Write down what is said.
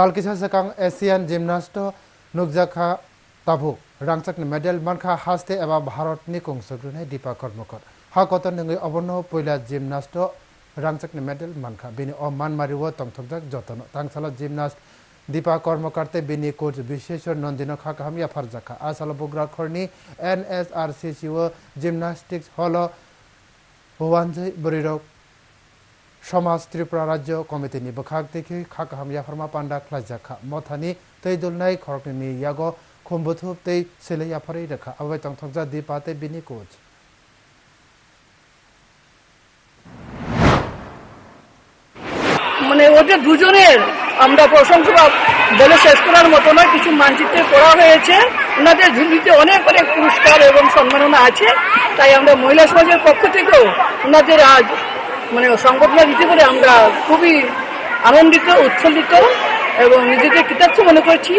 Salkisa sakang Asian Gymnast Nukjaka Tabuk Rangchakni medal manka haste eba Bharatni kongsagrune Deepa Karmakar ha koton ngai abono poila gymnast Rangchakni medal manka bini o manmariwo tongthokjak jotono tangsala gymnast Deepa Karmakarte bini coach Bisheshwar Nandino khakhamya farjaka asala bugra khorni NSRCC o gymnastics holo Huwanjai Burirok Shomas Tripura Rajyo Committee ni bakhak dekhi khakhamya farma panda khlajaka mothani teidulnai khorkni yago khumbuthub tei selaya phari rakha abai tongthokja Deepate bini coach মানে ওদের দুজনের আমরা প্রশংসা বলে শেষ করার মতো নয় কিছু মানচিত্রে করা হয়েছে ওনাদের ঝুলিতে অনেক অনেক পুরস্কার এবং সম্মাননা আছে তাই আমরা মহিলা সমাজের পক্ষ থেকেও ওনাদের আজ মানে সংবর্ধনা দিতে পেরে আমরা খুবই আনন্দিত উৎফুল্লিত এবং নিজেদের কৃতজ্ঞ মনে করছি